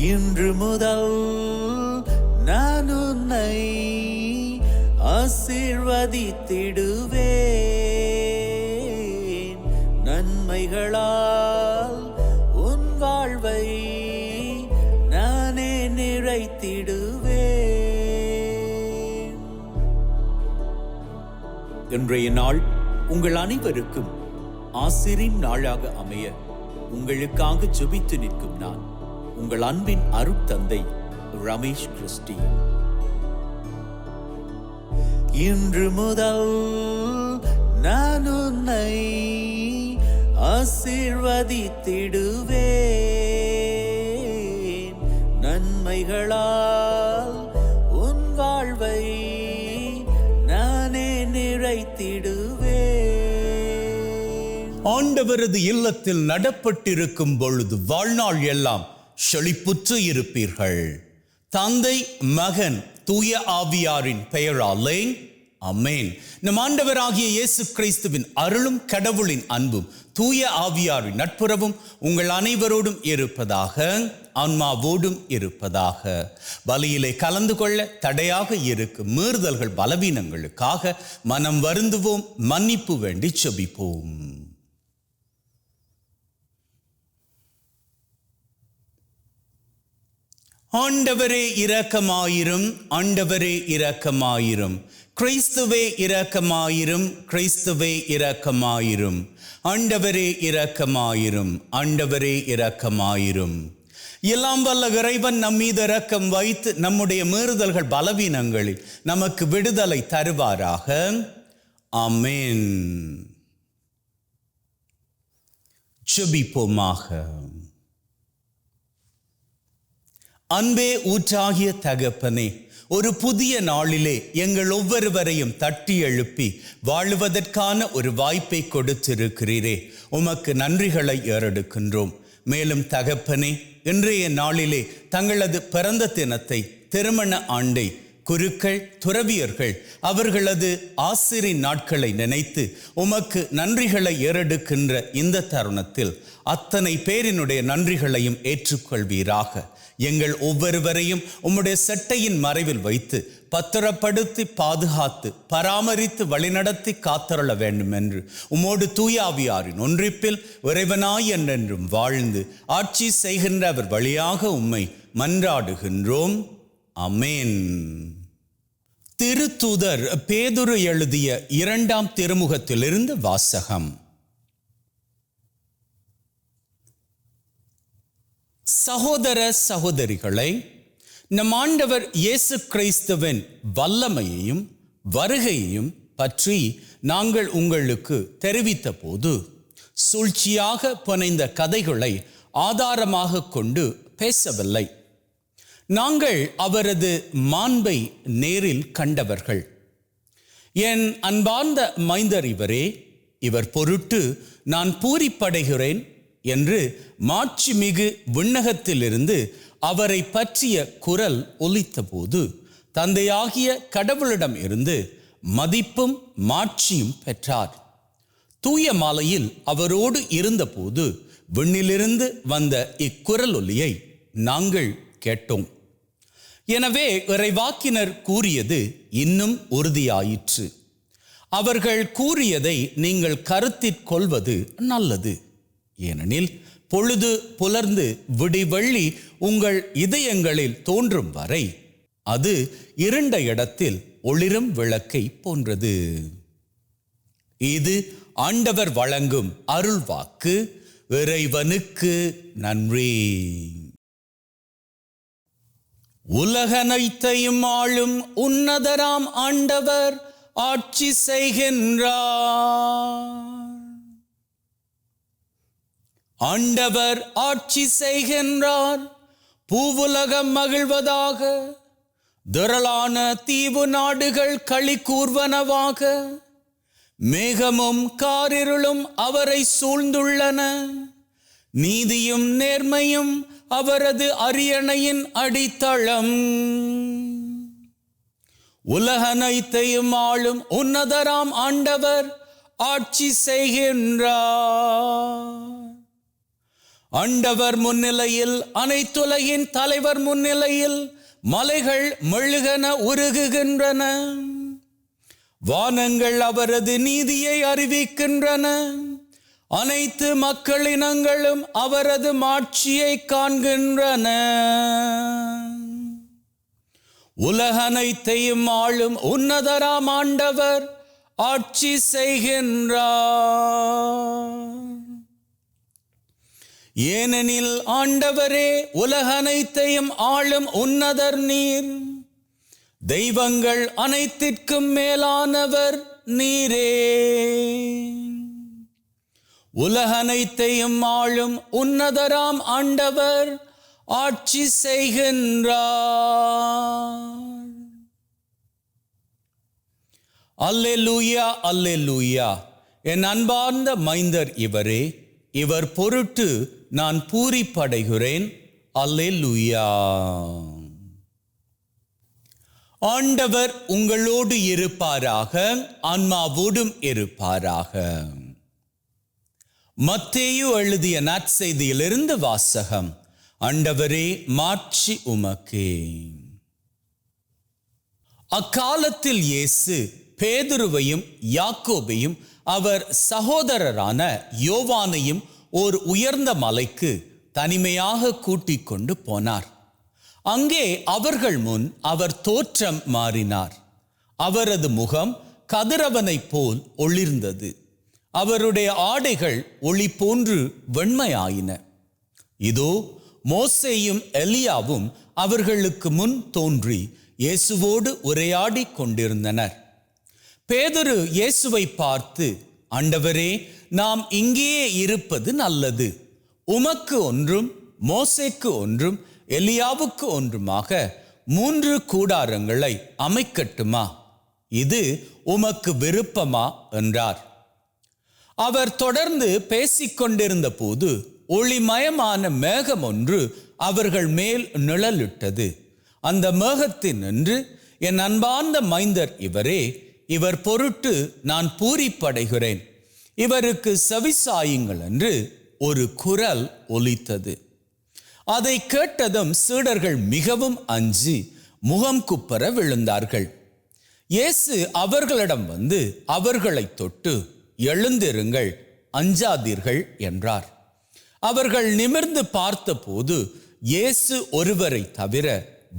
இன்று முதல் நான் உன்னை ஆசீர்வதித்திடுவேன். நன்மைகளால் உன் வாழ்வை நானே நிறைத்திடுவேன். இன்றைய நாள் உங்கள் அனைவருக்கும் ஆசீரின் நாளாக அமைய உங்களுக்காக ஜெபித்து நிற்கும் நான் உங்கள் அன்பின் அருட்தந்தை ரமேஷ் கிறிஸ்டி. இன்று முதல் நான் உன்னை ஆசீர்வதித்திடுவேன். நன்மைகளால் உன் வாழ்வை நானே நிறைத்திடுவேன். ஆண்டவரது இல்லத்தில் நடப்பட்டிருக்கும் பொழுது வாழ்நாள் எல்லாம் செழிப்புற்று இருப்பீர்கள். தந்தை, மகன், தூய ஆவியாரின் பெயராலே ஆமென். நம் ஆண்டவராகிய இயேசு கிறிஸ்துவின் அருளும் கடவுளின் அன்பும் தூய ஆவியாரின் நட்புறவும் உங்கள் அனைவரோடும் இருப்பதாக, ஆன்மாவோடும் இருப்பதாக. பலியிலே கலந்து கொள்ள தடையாக இருக்கும் மீறுதல்கள் பலவீனங்களுக்காக மனம் வருந்துவோம், மன்னிப்பு வேண்டி செபிப்போம். ஆண்டவரே இரக்கமாயிரும், ஆண்டவரே இரக்கமாயிரும். கிறிஸ்துவே இரக்கமாயிரும், கிறிஸ்துவே இரக்கமாயிரும். ஆண்டவரே இரக்கமாயிரும், ஆண்டவரே இரக்கமாயிரும். எல்லாம் வல்ல இறைவன் நம் மீது இரக்கம் வைத்து நம்முடைய மீறுதல்கள் பலவீனங்களில் நமக்கு விடுதலை தருவாராக. ஆமென். ஜெபிப்போமாக. அன்பே ஊற்றாகிய தகப்பனே, ஒரு புதிய நாளிலே எங்கள் ஒவ்வொருவரையும் தட்டி எழுப்பி வாழுவதற்கான ஒரு வாய்ப்பை கொடுத்திருக்கிறீரே, உமக்கு நன்றிகளை ஏறெடுக்கின்றோம். மேலும் தகப்பனே, இன்றைய நாளிலே தங்களது பிறந்த தினத்தை, திருமண ஆண்டை, குருக்கள், துறவியர்கள் அவர்களது ஆசிரின் நாட்களை நினைத்து உமக்கு நன்றிகளை ஏறெடுக்கின்ற இந்த தருணத்தில் அத்தனை பேரினுடைய நன்றிகளையும் ஏற்றுக்கொள்வீராக. எங்கள் ஒவ்வொருவரையும் உம்முடைய செட்டையின் மறைவில் வைத்து பத்திரப்படுத்தி பாதுகாத்து பராமரித்து வழிநடத்தி காத்தருள வேண்டும் என்று உம்மோடு தூயாவியாரின் ஒன்றிப்பில் இறைவனாய் என்றென்றும் வாழ்ந்து ஆட்சி செய்கின்ற அவர் வழியாக உம்மை மன்றாடுகின்றோம். ஆமென். திருத்தூதர் பேதுரு எழுதிய 2ஆம் திருமுகத்திலிருந்து வாசகம். சகோதர சகோதரிகளை, நம் ஆண்டவர் இயேசு கிறிஸ்துவின் வல்லமையையும் வருகையையும் பற்றி நாங்கள் உங்களுக்கு தெரிவித்த போது சூழ்ச்சியாக புனைந்த கதைகளை ஆதாரமாக கொண்டு பேசவில்லை. நாங்கள் அவரது மாண்பை நேரில் கண்டவர்கள். என் அன்பார்ந்த மைந்தர் இவரே, இவர் பொருட்டு நான் பூரிப்படைகிறேன் என்று மாட்சிமிகு விண்ணகத்திலிருந்து அவரை பற்றிய குரல் ஒலித்த போது தந்தையாகிய கடவுளிடம் இருந்து மதிப்பும் மாட்சியும் பெற்றார். தூய மாலையில் அவரோடு இருந்தபோது விண்ணிலிருந்து வந்த இக்குரல் ஒலியை நாங்கள் கேட்டோம். எனவே இறைவாக்கினர் கூறியது இன்னும் உறுதியாயிற்று. அவர்கள் கூறியதை நீங்கள் கருத்திற்கொள்வது நல்லது. ஏனெனில் பொழுது புலர்ந்து விடிவெள்ளி உங்கள் இதயங்களில் தோன்றும் வரை அது இருண்ட இடத்தில் ஒளிரும் விளக்கை போன்றது. இது ஆண்டவர் வழங்கும் அருள்வாக்கு. இறைவனுக்கு நன்றி. உலகனைத்தையும் ஆளும் உன்னதராம் ஆண்டவர் ஆட்சி செய்கின்றார். ஆண்டவர் ஆட்சி செய்கின்றார். பூவுலகம் மகிழ்வதாக, திரளான தீவு நாடுகள் களி கூர்வனவாக. மேகமும் காரிருளும் அவரை சூழ்ந்துள்ளன. நீதியும் நேர்மையும் அவரது அரியணையின் அடித்தளம். உலகனைத்தையும் ஆளும் உன்னதராம் ஆண்டவர் ஆட்சி செய்கின்றார். ஆண்டவர் முன்னிலையில், அனைத்துலகின் தலைவர் முன்னிலையில் மலைகள் மெழுகென உருகுகின்றன. வானங்கள் அவரது நீதியை அறிவிக்கின்றன. அனைத்து மக்களினங்களும் அவரது மாட்சியை காண்கின்றன. உலகனைத்தையும் ஆளும் உன்னதராம் ஆண்டவர் ஆட்சி செய்கின்றார். ஏனெனில் ஆண்டவரே உலகனைத்தையும் ஆளும் உன்னதர் நீர். தெய்வங்கள் அனைத்திற்கும் மேலானவர் நீரே. உலகனைத்தையும் ஆளும் உன்னதராம் ஆண்டவர் ஆட்சி செய்கின்றார். அல்லேலூயா, அல்லேலூயா. என் அன்பார்ந்த மைந்தர் இவரே, இவர் பொருட்டு நான் பூரிப்படைகிறேன். அல்லேலூயா. ஆண்டவர் உங்களோடு இருப்பாராக, ஆன்மாவோடும் இருப்பாராக. மத்தேயு எழுதிய நற்செய்தியிலிருந்து வாசகம். ஆண்டவரே, மாட்சி உமக்கே. அக்காலத்தில் இயேசு பேதுருவையும் யாக்கோபையும் அவர் சகோதரரான யோவானையும் ஒரு உயர்ந்த மலைக்கு தனிமையாக கூட்டிக் கொண்டு போனார். அங்கே அவர்கள் முன் அவர் தோற்றம் மாறினார். அவரது முகம் கதிரவனைப் போல் ஒளிர்ந்தது. அவருடைய ஆடைகள் ஒளி போன்று வெண்மையாயின. இதோ, மோசேயும் எலியாவும் அவர்களுக்கு முன் தோன்றி இயேசுவோடு உரையாடி கொண்டிருந்தனர். பேதுரு இயேசுவை பார்த்து, ஆண்டவரே, நாம் இங்கேயே இருப்பது நல்லது. உமக்கு ஒன்றும், மோசேக்கு ஒன்றும், எலியாவுக்கு ஒன்றுமாக 3 கூடாரங்களை அமைக்கட்டுமா? இது உமக்கு விருப்பமா என்றார். அவர் தொடர்ந்து பேசிக்கொண்டிருந்த போது ஒளிமயமான மேகம் ஒன்று அவர்கள் மேல் நிழலிட்டது. அந்த மேகத்தினின்று, என் அன்பார்ந்த மைந்தர் இவரே, இவர் பொருட்டு நான் பூரிப்படைகிறேன், இவருக்கு செவிசாயுங்கள் என்று ஒரு குரல் ஒலித்தது. அதை கேட்டதும் சீடர்கள் மிகவும் அஞ்சி முகம் குப்பர விழுந்தார்கள். இயேசு அவர்களிடம் வந்து அவர்களை தொட்டு, எழுந்திருங்கள், அஞ்சாதீர்கள் என்றார். அவர்கள் நிமிர்ந்து பார்த்தபோது இயேசு ஒருவரை தவிர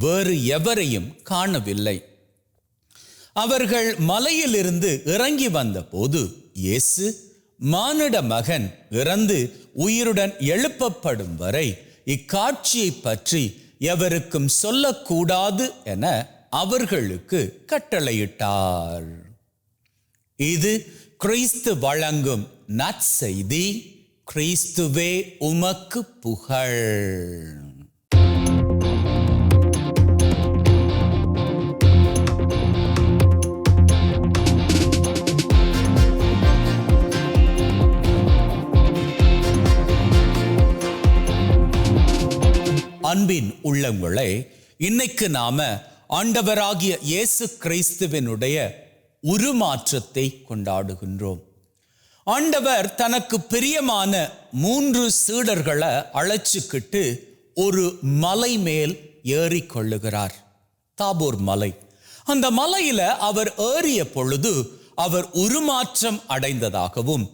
வேறு எவரையும் காணவில்லை. அவர்கள் மலையிலிருந்து இறங்கி வந்த போது இயேசு, மானிட மகன் இறந்து உயிருடன் எழுப்பப்படும் வரை இக்காட்சியை பற்றி எவருக்கும் சொல்லக்கூடாது என அவர்களுக்கு கட்டளையிட்டார். இது கிறிஸ்து வழங்கும் நற்செய்தி. கிறிஸ்துவே உமக்கு புகழ். அன்பின் உள்ளங்களே, இன்னைக்கு நாம ஆண்டவராகிய இயேசு கிறிஸ்துவினுடைய உருமாற்றத்தை கொண்டாடுகின்றோம். ஆண்டவர் தனக்கு பிரியமான 3 சீடர்களை அழைச்சிக்கிட்டு ஒரு மலை மேல் ஏறிக்கொள்ளுகிறார், தாபோர் மலை. அந்த மலையில அவர் ஏறிய பொழுது அவர் உருமாற்றம் அடைந்ததாகவும்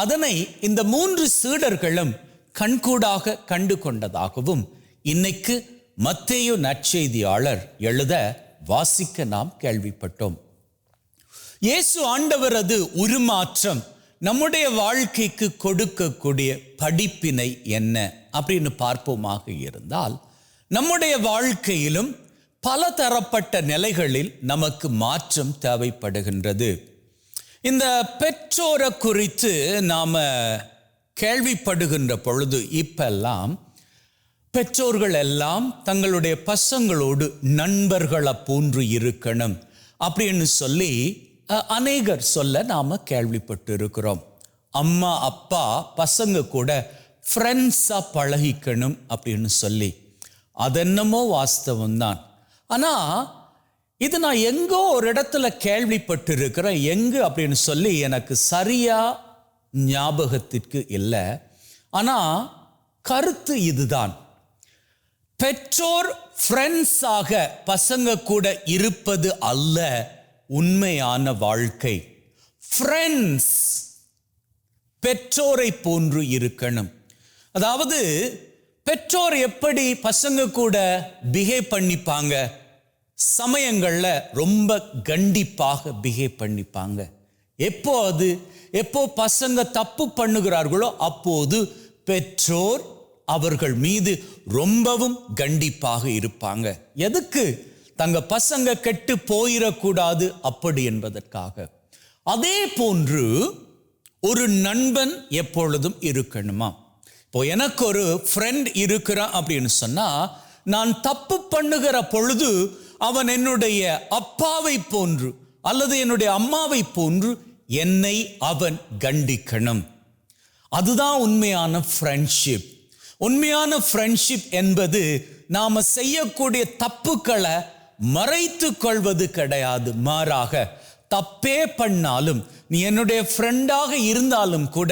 அதனை இந்த 3 சீடர்களும் கண்கூடாக கண்டு கொண்டதாகவும் இன்னைக்கு மத்தேயு நற்செய்தியாளர் எழுத வாசிக்க நாம் கேள்விப்பட்டோம். இயேசு ஆண்டவரது உருமாற்றம் நம்முடைய வாழ்க்கைக்கு கொடுக்கக்கூடிய படிப்பினை என்ன அப்படின்னு பார்ப்போமாக இருந்தால், நம்முடைய வாழ்க்கையிலும் பல தரப்பட்ட நிலைகளில் நமக்கு மாற்றம் தேவைப்படுகின்றது. இந்த பெற்றோரை குறித்து நாம கேள்விப்படுகின்ற பொழுது இப்பெல்லாம் பெற்றோர்கள் எல்லாம் தங்களுடைய பசங்களோடு நண்பர்களை போன்று இருக்கணும் அப்படின்னு சொல்லி அநேகர் சொல்ல நாம கேள்விப்பட்டு இருக்கிறோம். அம்மா அப்பா பசங்க கூட ஃப்ரெண்ட்ஸா பழகிக்கணும் அப்படின்னு சொல்லி, அதென்னமோ வாஸ்தவம்தான். ஆனா இது நான் எங்கோ ஒரு இடத்துல கேள்விப்பட்டு இருக்கிறேன். எங்கு அப்படின்னு சொல்லி எனக்கு சரியா ஞாபகத்திற்கு இல்லை. ஆனா கருத்து இதுதான். பெற்றோர் ஃப்ரெண்ட்ஸாக பசங்க கூட இருப்பது அல்ல உண்மையான வாழ்க்கை. ஃப்ரெண்ட்ஸ் பெற்றோரை போன்று இருக்கணும். அதாவது பெற்றோர் எப்படி பசங்க கூட பிஹேவ் பண்ணிப்பாங்க, சமயங்கள்ல ரொம்ப கண்டிப்பாக பிஹேவ் பண்ணிப்பாங்க. எப்போ பசங்க தப்பு பண்ணுகிறார்களோ அப்போது பெற்றோர் அவர்கள் மீது ரொம்பவும் கண்டிப்பாக இருப்பாங்க. எதுக்கு? தங்க பசங்க கெட்டு போயிடக்கூடாது அப்படி என்பதற்காக. அதே போன்று ஒரு நண்பன் எப்பொழுதும் இருக்கணுமா? இப்போ எனக்கு ஒரு ஃப்ரெண்ட் இருக்கிறான் அப்படின்னு சொன்னா, நான் தப்பு பண்ணுகிற பொழுது அவன் என்னுடைய அப்பாவை போன்று அல்லது என்னுடைய அம்மாவை போன்று என்னை அவன் கண்டிக்கணும். அதுதான் உண்மையான ஃப்ரெண்ட்ஷிப். உண்மையான ஃப்ரெண்ட்ஷிப் என்பது நாம செய்யக்கூடிய தப்புக்களை மறைத்து கொள்வது கிடையாது. மாறாக தப்பே பண்ணாலும் நீ என்னுடைய ஃப்ரெண்டாக இருந்தாலும் கூட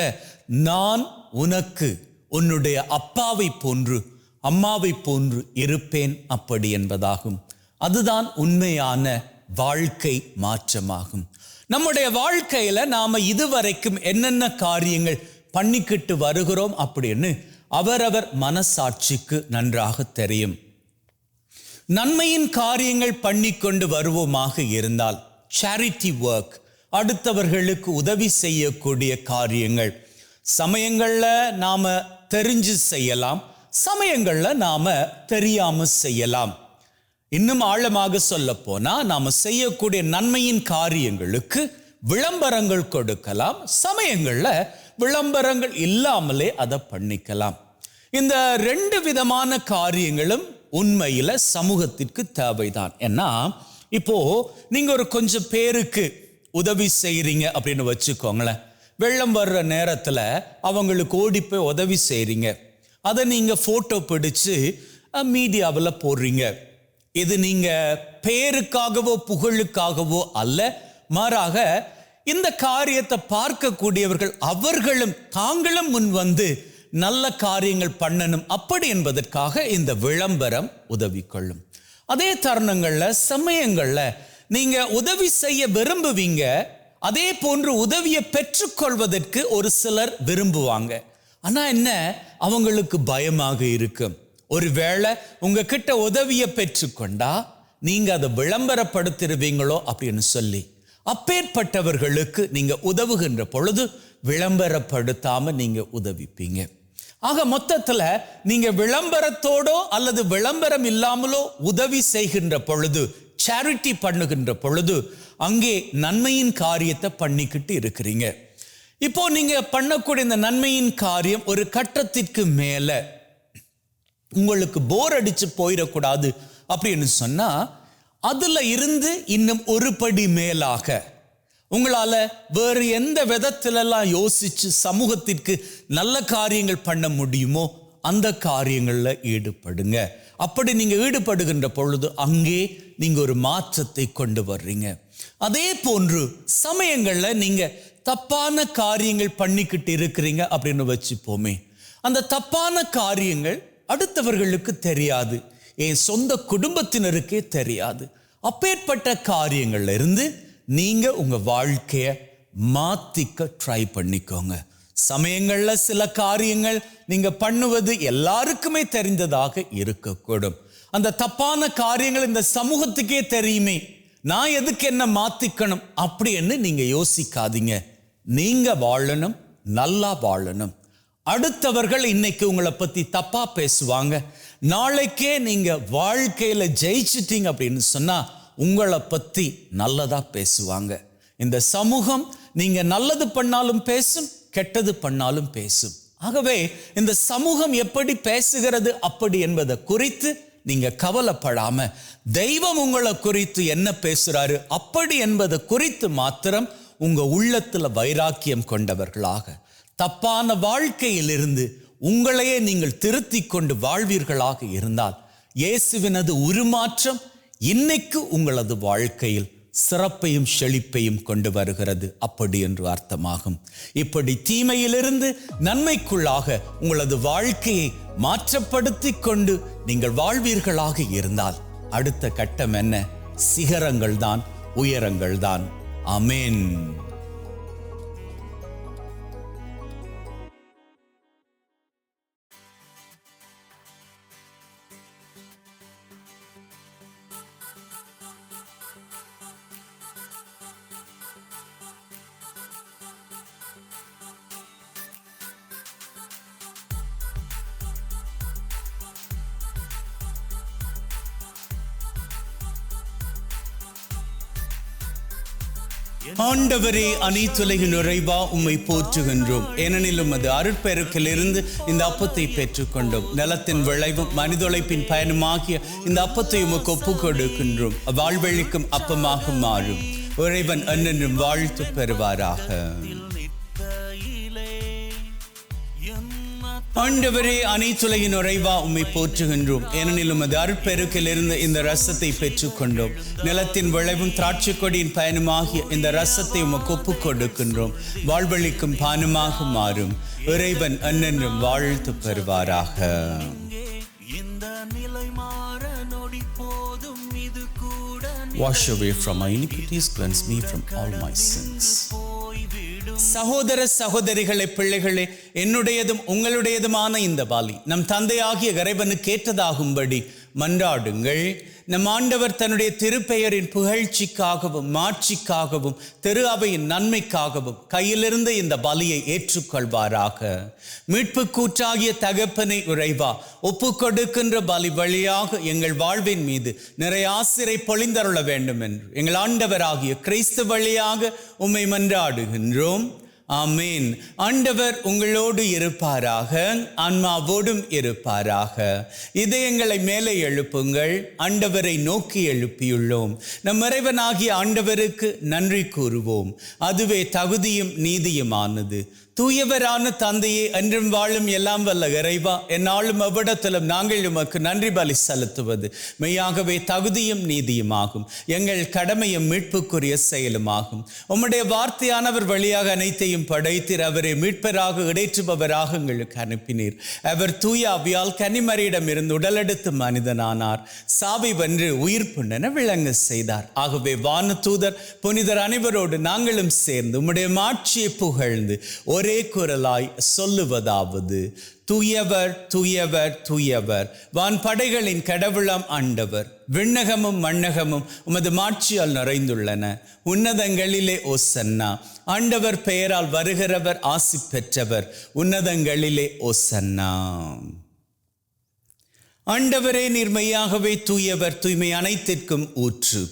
நான் உனக்கு உன்னுடைய அப்பாவை போன்று அம்மாவை போன்று இருப்பேன் அப்படி என்பதாகும். அதுதான் உண்மையான வாழ்க்கை மாற்றமாகும். நம்முடைய வாழ்க்கையில நாம இதுவரைக்கும் என்னென்ன காரியங்கள் பண்ணிக்கிட்டு வருகிறோம் அப்படின்னு அவரவர் மனசாட்சிக்கு நன்றாக தெரியும். நன்மையின் காரியங்கள் பண்ணிக்கொண்டு வருவோமாக இருந்தால் சேரிட்டி ஒர்க், அடுத்தவர்களுக்கு உதவி செய்யக்கூடிய காரியங்கள், சமயங்கள்ல நாம தெரிஞ்சு செய்யலாம், சமயங்கள்ல நாம தெரியாம செய்யலாம். இன்னும் ஆழமாக சொல்ல போனா நாம செய்யக்கூடிய நன்மையின் காரியங்களுக்கு விளம்பரங்கள் கொடுக்கலாம், சமயங்கள்ல விளம்பரங்கள் இல்லாமலே அதை பண்ணிக்கலாம். இந்த ரெண்டு விதமான காரியங்களும் உண்மையில சமூகத்திற்கு தேவைதான். ஏன்னா இப்போ நீங்க ஒரு கொஞ்சம் பேருக்கு உதவி செய்யறீங்க அப்படின்னு வச்சுக்கோங்களேன். வெள்ளம் வர்ற நேரத்துல அவங்களுக்கு ஓடி போய் உதவி செய்றீங்க. அதை நீங்க போட்டோ பிடிச்சு மீடியாவில் போடுறீங்க. இது நீங்க பேருக்காகவோ புகழுக்காகவோ அல்ல, மாறாக இந்த காரியத்தை பார்க்கக்கூடியவர்கள் அவர்களும் தாங்களும் முன் வந்து நல்ல காரியங்கள் பண்ணணும் அப்படி என்பதற்காக இந்த விளம்பரம் உதவி கொள்ளும். அதே தருணங்கள்ல சமயங்கள்ல நீங்க உதவி செய்ய விரும்புவீங்க, அதே போன்று உதவியை பெற்றுக்கொள்வதற்கு ஒரு சிலர் விரும்புவாங்க. ஆனா என்ன, அவங்களுக்கு பயமாக இருக்கும். ஒருவேளை உங்ககிட்ட உதவியை பெற்றுக்கொண்டா நீங்க அதை விளம்பரப்படுத்திடுவீங்களோ அப்படின்னு சொல்லி. அப்பேற்பட்டவர்களுக்கு நீங்க உதவுகின்ற பொழுது விளம்பரப்படுத்தாம நீங்க உதவிப்பீங்க. ஆக மொத்தத்துல நீங்க விளம்பரத்தோடோ அல்லது விளம்பரம் இல்லாமலோ உதவி செய்கின்ற பொழுது, சேரிட்டி பண்ணுகின்ற பொழுது அங்கே நன்மையின் காரியத்தை பண்ணிக்கிட்டு இருக்கிறீங்க. இப்போ நீங்க பண்ணக்கூடிய இந்த நன்மையின் காரியம் ஒரு கட்டத்திற்கு மேல உங்களுக்கு போர் அடிச்சு போயிடக்கூடாது அப்படின்னு சொன்னா, அதுல இருந்து இன்னும் ஒரு படி மேலாக உங்களால வேறு எந்த விதத்திலெல்லாம் யோசிச்சு சமூகத்திற்கு நல்ல காரியங்கள் பண்ண முடியுமோ அந்த காரியங்கள்ல ஈடுபடுங்க. அப்படி நீங்க ஈடுபடுகின்ற பொழுது அங்கே நீங்க ஒரு மாற்றத்தை கொண்டு வர்றீங்க. அதே போன்று சமயங்கள்ல நீங்க தப்பான காரியங்கள் பண்ணிக்கிட்டு இருக்கிறீங்க அப்படின்னு வச்சுப்போமே. அந்த தப்பான காரியங்கள் அடுத்தவர்களுக்கு தெரியாது, என் சொந்த குடும்பத்தினருக்கே தெரியாது. அப்பேற்பட்ட காரியங்கள்ல இருந்து நீங்க உங்க வாழ்க்கைய மாத்திக்க ட்ரை பண்ணிக்கோங்க. சமயங்கள்ல சில காரியங்கள் நீங்க பண்ணுவது எல்லாருக்குமே தெரிந்ததாக இருக்கக்கூடும். அந்த தப்பான காரியங்கள் இந்த சமூகத்துக்கே தெரியுமே, நான் எதுக்கு என்ன மாத்திக்கணும் அப்படின்னு நீங்க யோசிக்காதீங்க. நீங்க வாழணும், நல்லா வாழணும். அடுத்தவர்கள் இன்னைக்கு உங்களை பத்தி தப்பா பேசுவாங்க, நாளைக்கே நீங்க வாழ்க்கையில ஜெயிச்சிட்டீங்க அப்படின்னு சொன்னா உங்களை பத்தி நல்லதா பேசுவாங்க. இந்த சமூகம் நீங்க நல்லது பண்ணாலும் பேசும், கெட்டது பண்ணாலும் பேசும். ஆகவே இந்த சமூகம் எப்படி பேசுகிறது அப்படி என்பதை குறித்து நீங்க கவலைப்படாம, தெய்வம் உங்களை குறித்து என்ன பேசுறாரு அப்படி என்பதை குறித்து மாத்திரம் உங்க உள்ளத்துல வைராக்கியம் கொண்டவர்களாக, தப்பான வாழ்க்கையிலிருந்து உங்களையே நீங்கள் திருத்தி கொண்டு வாழ்வீர்களாக இருந்தால் இயேசுவினது உருமாற்றம் இன்னைக்கு உங்களது வாழ்க்கையில் சிறப்பையும் செழிப்பையும் கொண்டு வருகிறது அப்படி என்று அர்த்தமாகும். இப்படி தீமையிலிருந்து நன்மைக்குள்ளாக உங்களது வாழ்க்கையை மாற்றப்படுத்திக் கொண்டு நீங்கள் வாழ்வீர்களாக இருந்தால் அடுத்த கட்டம் என்ன? சிகரங்கள் தான், உயரங்கள் தான். ஆமென். ஆண்டவரே, அனைத்துலகின் நிறைவா உம்மை போற்றுகின்றோம். ஏனெனில் உமது அருட்பெருக்கிலிருந்து இந்த அப்பத்தை பெற்றுக்கொண்டோம். நிலத்தின் விளைவும் மனிதொழைப்பின் பயனுமாகிய இந்த அப்பத்தை உமக்கு ஒப்புக் கொடுக்கின்றோம். வாழ்வழிக்கும் அப்பமாக மாறும். இறைவன் என்றென்றும் வாழ்த்து பெறுவாராக. ஆண்டவரே, அனைத்துலகின் நிறைவா உம்மை போற்றுகின்றோம். ஏனெனில் உமது அருட்பெருக்கிலிருந்து இந்த ரசத்தை பெற்றுக்கொண்டோம். நிலத்தின் விளைவும் திராட்சை கொடியின் பயனுமாகிய இந்த ரசத்தை உமக்கு ஒப்புக் கொடுக்கின்றோம். வாழ்வழிக்கும் பானமாக மாறும். இறைவன் என்றென்றும் வாழ்த்து பெறுவாராக. Wash away from my iniquities, cleanse me from all my sins. சகோதர சகோதரிகளே, பிள்ளைகளே, என்னுடையதும் உங்களுடையதுமான இந்த பலி நம் தந்தையாகிய இறைவனுக்கு ஏற்றதாகும்படி மன்றாடுங்கள். நம் ஆண்டவர் தன்னுடைய திருப்பெயரின் புகழ்ச்சிக்காகவும் மாட்சிக்காகவும் திரு அவையின் நன்மைக்காகவும் கையிலிருந்து இந்த பலியை ஏற்றுக்கொள்வாராக. மீட்பு கூற்றாகிய தகப்பனை இறைவா, ஒப்பு கொடுக்கின்ற பலி வழியாக எங்கள் வாழ்வின் மீது நிறைய ஆசிரை பொழிந்தருள வேண்டும் என்று எங்கள் ஆண்டவராகிய கிறிஸ்து வழியாக உம்மை மன்றாடுகின்றோம். ஆமேன். ஆண்டவர் உங்களோடு இருப்பாராக, ஆன்மாவோடும் இருப்பாராக. இதயங்களை மேலே எழுப்புங்கள். ஆண்டவரை நோக்கி எழுப்பியுள்ளோம். நம் இறைவனாகிய ஆண்டவருக்கு நன்றி கூறுவோம். அதுவே தகுதியும் நீதியுமானது. தூயவரான தந்தையே, என்றும் வாழும் எல்லாம் வல்ல இறைவா, என்னாலும் எவ்விடத்திலும் நாங்கள் உமக்கு நன்றி பலி செலுத்துவது மெய்யாகவே தகுதியும் நீதியுமாகும். எங்கள் கடமையும் மீட்புக்குரிய செயலுமாகும். உம்முடைய வார்த்தையானவர் வழியாக அனைத்தையும் படைத்தீர். அவரை மீட்பராக இடைற்றுபவராக எங்களுக்கு அனுப்பினீர். அவர் தூய ஆவியால் கன்னிமரியிடம் இருந்து உடலெடுத்து மனிதனானார். சாவை வென்று உயிர் புண்ணென விளங்க செய்தார். ஆகவே வான தூதர் புனிதர் அனைவரோடு நாங்களும் சேர்ந்து உம்முடைய மாட்சியை புகழ்ந்து ஒரே குரலாய் சொல்லுவதாவது: தூயவர் தூயவர் தூயவர், வான் படைகளின் கடவுளாம் ஆண்டவர். விண்ணகமும் மண்ணகமும் உமது மாட்சியால் நிறைந்துள்ளன. உன்னதங்களிலே ஓசன்னா. ஆண்டவர் பெயரால் வருகிறவர் ஆசி பெற்றவர். உன்னதங்களிலே ஓசன்னா. ஆண்டவரே, நீர் மெய்யாகவே தூயவர், தூய்மை அனைத்திற்கும் ஊற்று.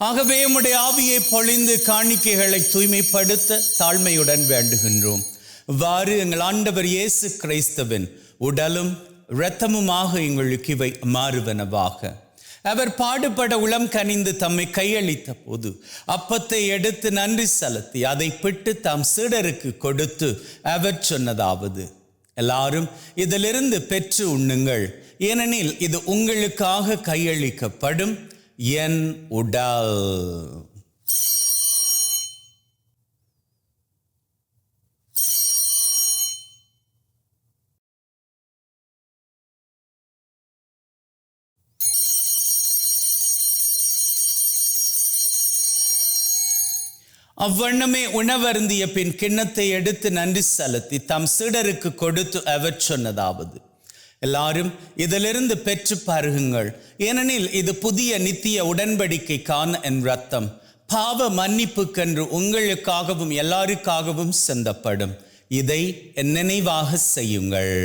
ஆகவே உம்முடைய ஆவியை பொழிந்து காணிக்கைகளை தூய்மைப்படுத்த தாழ்மையுடன் வேண்டுகின்றோம். இவ்வாறு எங்கள் ஆண்டவர் இயேசு கிறிஸ்துவின் உடலும் இரத்தமுமாக எங்களுக்கு இவை மாறுவனவாக. அவர் பாடுபட உளம் கனிந்து தம்மை கையளித்த போது அப்பத்தை எடுத்து நன்றி செலுத்தி அதை பிட்டு தம் சீடருக்கு கொடுத்து அவர் சொன்னதாவது: எல்லாரும் இதிலிருந்து பெற்று உண்ணுங்கள், ஏனெனில் இது உங்களுக்காக கையளிக்கப்படும் என் உடல். அவ்வண்ணமே உணவருந்திய பின் கிண்ணத்தை எடுத்து நன்றி செலுத்தி தம் சீடருக்கு கொடுத்து அவர் சொன்னதாவது: எல்லாரும் இதிலிருந்து பெற்று பருகுங்கள், ஏனெனில் இது புதிய நித்திய உடன்படிக்கைக்கான என் இரத்தம், பாவ மன்னிப்புக்கென்று உங்களுக்காகவும் எல்லாருக்காகவும் சிந்தப்படும். இதை என் நினைவாக செய்யுங்கள்.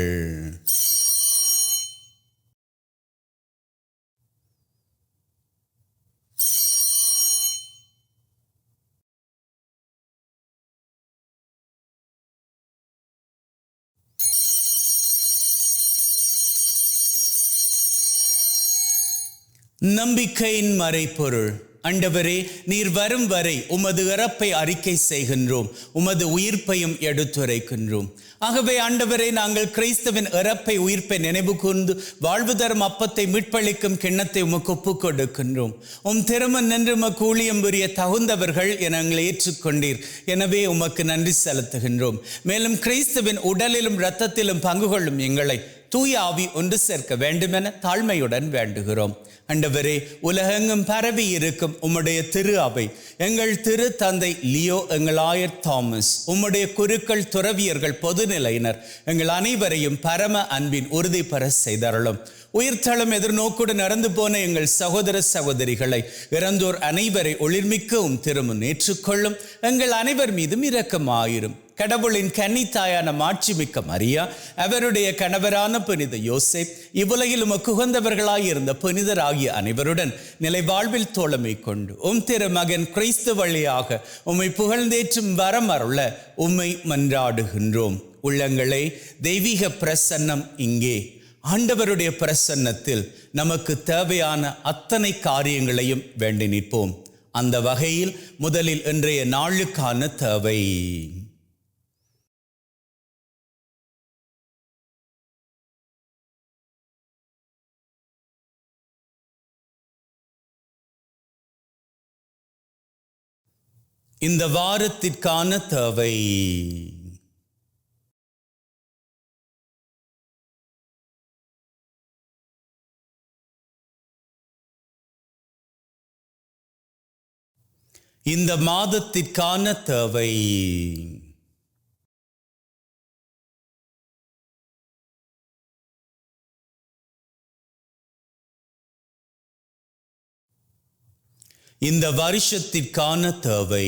நம்பிக்கையின் மறைபொருள். ஆண்டவரே, நீர் வரும் வரை உமது இறப்பை அறிக்கை செய்கின்றோம், உமது உயிர்ப்பையும் எடுத்துரைக்கின்றோம். ஆகவே ஆண்டவரே, நாங்கள் கிறிஸ்துவின் இறப்பை உயிர்ப்பை நினைவு கூர்ந்து வாழ்வு தரும் அப்பத்தை மீட்பளிக்கும் கிண்ணத்தை உமக்கு ஒப்புக் கொடுக்கின்றோம். உம் திருமண் நின்று உமக்கு ஊழியம் புரிய தகுந்தவர்கள் என எங்களை ஏற்றுக்கொண்டீர். எனவே உமக்கு நன்றி செலுத்துகின்றோம். மேலும் கிறிஸ்துவின் உடலிலும் இரத்தத்திலும் பங்கு கொள்ளும் எங்களை தூய ஆவி ஒன்று சேர்க்க வேண்டுமென தாழ்மையுடன் வேண்டுகிறோம். ஆண்டவரே, உலகெங்கும் பரவி இருக்கும் உம்முடைய திரு அவை, எங்கள் திரு தந்தை லியோ, எங்கள் ஆயர் தாமஸ், உம்முடைய குருக்கள், துறவியர்கள், பொதுநிலையினர் எங்கள் அனைவரையும் பரம அன்பின் உறுதி பெற செய்தருளும். உயிர்த்தளம் எதிர்நோக்குடன் நடந்து போன எங்கள் சகோதர சகோதரிகளை, இறந்தோர் அனைவரை ஒளிர்மிக்கவும் திருமுன் ஏற்றுக்கொள்ளும். எங்கள் அனைவர் மீதும் இரக்கமாயிரும். கடவுளின் கன்னித்தாயான மாட்சிமிக்க மரியா, அவருடைய கணவரான புனித யோசேப், இவ்வுலகில் உமக்கு உகந்தவர்களாயிருந்த புனிதராகிய அனைவருடன் நிலை வாழ்வில் தோழமை கொண்டு உம் திருமகன் கிறிஸ்து வழியாக உம்மை புகழ்ந்தேற்றும் வரம் அருள உம்மை மன்றாடுகின்றோம். உள்ளங்களே, தெய்வீக பிரசன்னம் இங்கே. ஆண்டவருடைய பிரசன்னத்தில் நமக்கு தேவையான அத்தனை காரியங்களையும் வேண்டி நிற்போம். அந்த வகையில் முதலில் இன்றைய நாளுக்கான தேவை. இந்த வாரத்திற்கான தேவை. இந்த மாதத்திற்கான தேவை. இந்த வருஷத்திற்கான தேவை.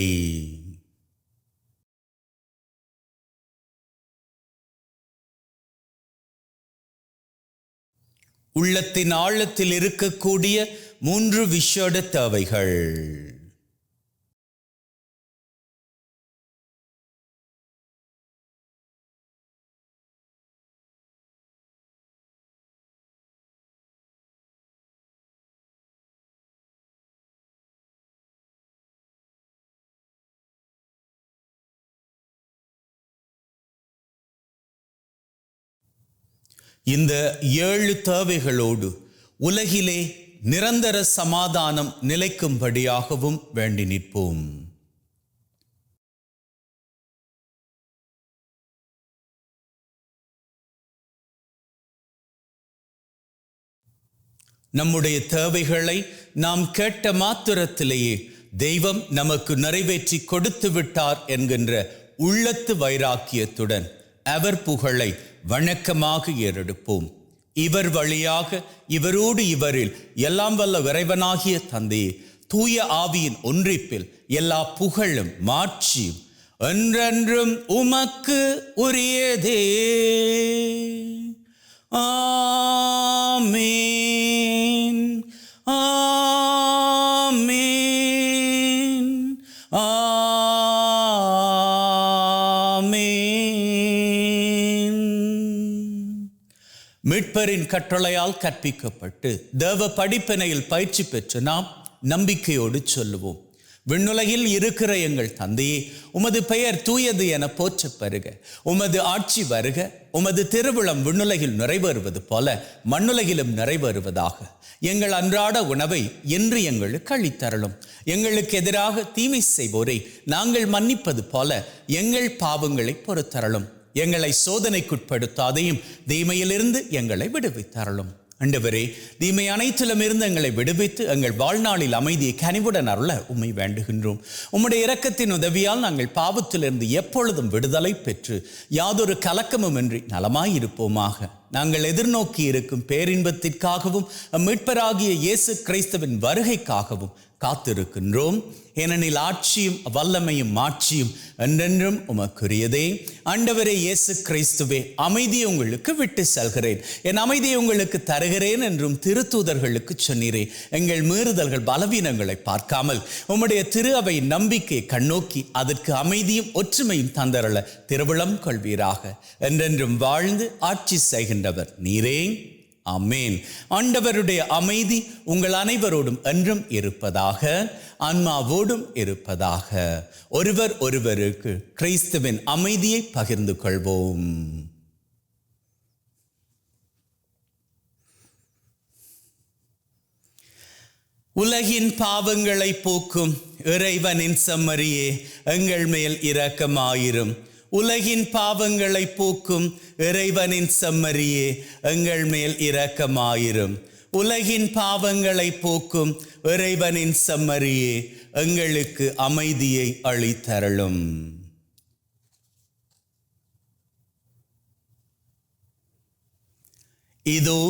உள்ளத்தின் ஆழத்தில் இருக்கக்கூடிய 3 விசேட தேவைகள். இந்த 7 தேவைகளோடு உலகிலே நிரந்தர சமாதானம் நிலைக்கும்படியாகவும் வேண்டி நிற்போம். நம்முடைய தேவைகளை நாம் கேட்ட மாத்திரத்திலேயே தெய்வம் நமக்கு நிறைவேற்றி கொடுத்து விட்டார் என்கின்ற உள்ளத்து வைராக்கியத்துடன் அவர் புகழை வணக்கமாக ஏறெடுப்போம். இவர் வழியாக, இவரோடு, இவரில் எல்லாம் வல்ல இறைவனாகிய தந்தையே, தூய ஆவியின் ஒன்றிப்பில் எல்லா புகழும் மாட்சியும் என்றென்றும் உமக்கு உரியதே. ஆமீன், ஆமீன், மீட்பரின் கட்டளையால் கற்பிக்கப்பட்டு தேவ படிப்பினையில் பயிற்சி பெற்று நாம் நம்பிக்கையோடு சொல்லுவோம். விண்ணுலகில் இருக்கிற எங்கள் தந்தையே, உமது பெயர் தூயது என போற்றப் பெறுக. உமது ஆட்சி வருக. உமது திருவிழம் விண்ணுலகில் நிறைவேறுவது போல மண்ணுலகிலும் நிறைவேறுவதாக. எங்கள் அன்றாட உணவை இன்று எங்களுக்கு அளித்தருளும். எங்களுக்கு எதிராக தீமை செய்வோரை நாங்கள் மன்னிப்பது போல எங்கள் பாவங்களை பொறுத்தருளும். எங்களை சோதனைக்குட்படுத்தாதையும் தீமையிலிருந்து எங்களை விடுவித்தருளும். ஆண்டவரே, தீமை அனைத்திலும் இருந்து எங்களை விடுவித்து எங்கள் வாழ்நாளில் அமைதியை கனிவுடன் அருள உம்மை வேண்டுகின்றோம். உம்முடைய இரக்கத்தின் உதவியால் நாங்கள் பாவத்திலிருந்து எப்பொழுதும் விடுதலை பெற்று யாதொரு கலக்கமும் இன்றி நலமாயிருப்போமாக. நாங்கள் எதிர்நோக்கி இருக்கும் பேரின்பத்திற்காகவும் மீட்பராகிய இயேசு கிறிஸ்துவின் வருகைக்காகவும் காத்திருக்கின்றோம். ஏனெனில் ஆட்சியும் வல்லமையும் மாட்சியும் என்றென்றும் உமக்குரியதே. ஆண்டவரே இயேசு கிறிஸ்துவே, அமைதியை உங்களுக்கு விட்டு செல்கிறேன், என் அமைதியை உங்களுக்கு தருகிறேன் என்றும் திருத்தூதர்களுக்கு சொன்னீரே. எங்கள் மீறுதல்கள் பலவீனங்களை பார்க்காமல் உம்முடைய திரு அவை நம்பிக்கையை கண்ணோக்கி அதற்கு அமைதியும் ஒற்றுமையும் தந்தரள திருவிழம் கொள்வீராக. என்றென்றும் வாழ்ந்து ஆட்சி செய்கின்றவர் நீரே. ஆமேன். ஆண்டவருடைய அமைதி உங்கள் அனைவரோடும் என்றும் இருப்பதாக, ஆன்மாவோடும் இருப்பதாக. ஒருவர் ஒருவருக்கு கிறிஸ்துவின் அமைதியை பகிர்ந்து கொள்வோம். உலகின் பாவங்களை போக்கும் இறைவனின் செம்மறியே, எங்கள் மேல் இரக்கமாயிரும். உலகின் பாவங்களை போக்கும் இறைவனின் செம்மறியே, எங்கள் மேல் இரக்கமாயிரும். உலகின் பாவங்களை போக்கும் இறைவனின் செம்மறியே, எங்களுக்கு அமைதியை அளித்தருளும். இதோ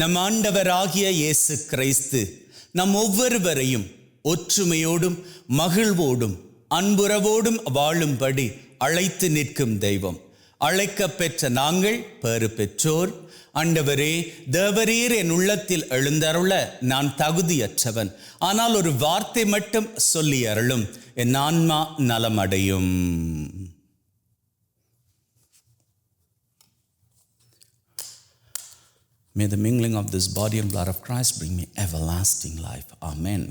நம் ஆண்டவராகிய இயேசு கிறிஸ்து நம் ஒவ்வொருவரையும் ஒற்றுமையோடும் மகிழ்வோடும் அன்புறவோடும் வாழும்படி அழைத்து நிற்கும் தெய்வம். அழைக்கப் பெற்ற நாங்கள் பேறு பெற்றோர். ஆண்டவரே, தேவரீர் என் உள்ளத்தில் எழுந்தருள நான் தகுதியற்றவன், ஆனால் ஒரு வார்த்தை மட்டும் சொல்லி அருளும், என் ஆன்மா நலமடையும். May the mingling of this body and blood of Christ bring me everlasting life. Amen.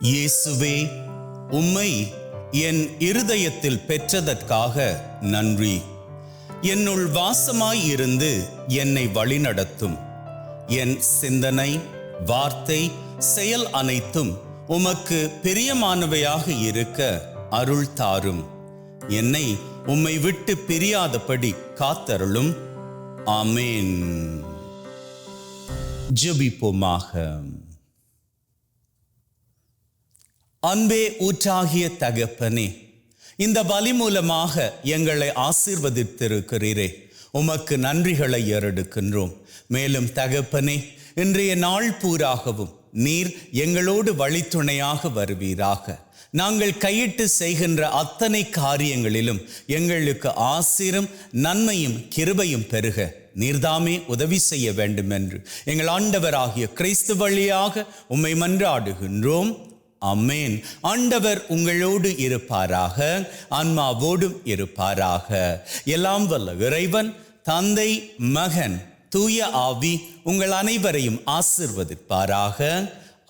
இயேசுவே, உம்மை என் இருதயத்தில் பெற்றதற்காக நன்றி. என்னுள் வாசமாய் இருந்து என்னை வழிநடத்தும். என் சிந்தனை, வார்த்தை, செயல் அனைத்தும் உமக்கு பிரியமானவையாக இருக்க அருள் தாரும். என்னை உம்மை விட்டு பிரியாதபடி காத்தருளும். ஆமேன். ஜெபிப்போமாக. அன்பே ஊற்றாகிய தகப்பனே, இந்த பலி மூலமாக எங்களை ஆசீர்வதித்திருக்கிறீரே, உமக்கு நன்றிகளை ஏறெடுக்கின்றோம். மேலும் தகப்பனே, இன்றைய நாள் பூராகவும் நீர் எங்களோடு வழித்துணையாக வருவீராக. நாங்கள் கையிட்டு செய்கின்ற அத்தனை காரியங்களிலும் எங்களுக்கு ஆசீரும் நன்மையும் கிருபையும் பெருக நீர்தாமே உதவி செய்ய வேண்டும் என்று எங்கள் ஆண்டவராகிய கிறிஸ்து வழியாக உம்மை மன்றாடுகின்றோம். ஆமென். ஆண்டவர் உங்களோடு இருப்பாராக, ஆன்மாவோடும் இருப்பாராக. எல்லாம் வல்ல இறைவன் தந்தை, மகன், தூய ஆவி உங்கள் அனைவரையும் ஆசீர்வதிப்பாராக.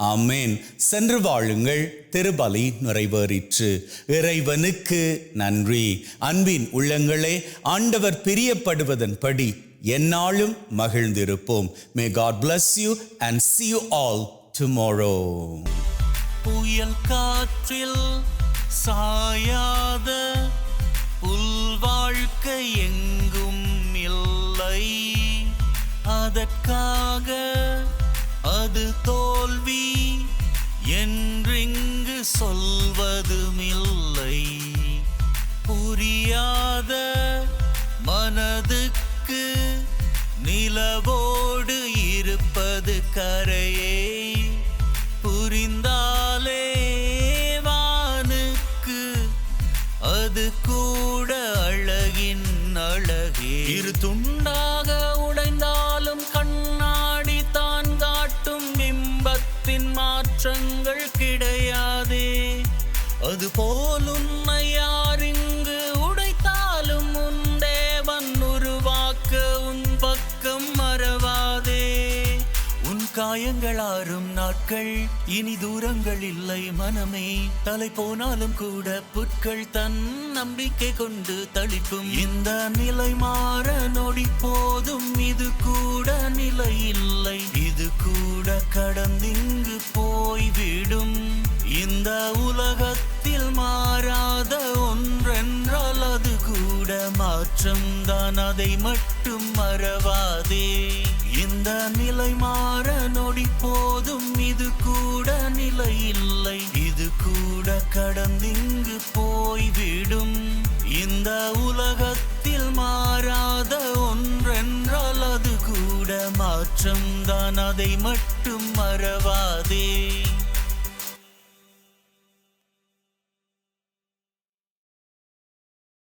ஆமென். சென்று வாழுங்கள். திருபலி நிறைவேறிற்று. இறைவனுக்கு நன்றி. அன்பின் உள்ளங்களே, ஆண்டவர் பிரியப்படுவதன்படி எந்நாளும் மகிழ்ந்திருப்போம். May God bless you and see you all tomorrow. புயல் காற்றில் சாயாத புல் வாழ்க்கை எங்கும் இல்லை, அதற்காக அது தோல்வி என்றிங்கு சொல்வதுமில்லை. புரியாத மனதுக்கு நிலவோடு இருப்பது கரையே, புரிந்தாலே வானுக்கு அது கூட அழகின் அழகே. இரு துண்டாக உடைந்தாலும் கண்ணாடி தான் காட்டும் பிம்பத்தின் மாற்றங்கள் கிடையாதே. அது போல் உன்னை யார் இங்கு உடைத்தாலும் உன் தேவன் உருவாக்க உன் பக்கம் மறவாதே. உன் காயங்கள் ஆறும் நாட்கள் இனி தூரங்கள் இல்லை மனமே. தலை போனாலும் கூட புட்கள் தன் நம்பிக்கை கொண்டு தளிக்கும். இந்த நிலை மாற நொடி போதும், இது கூட நிலை இல்லை, இது கூட கடந்திங்கு போய்விடும். இந்த உலகத்தில் மாறாத ஒன்றென்றால் அது கூட மாற்றம்தான், அதை மட்டும் மறவாதே. இந்த நிலை மாற நொடி போதும், இது கூட நிலை இல்லை, இது கூட கடந்திங்கு போய்விடும். இந்த உலகத்தில் மாறாத ஒன்றென்றால் அது கூட மாற்றம்தான், அதை மட்டும் மறவாதே.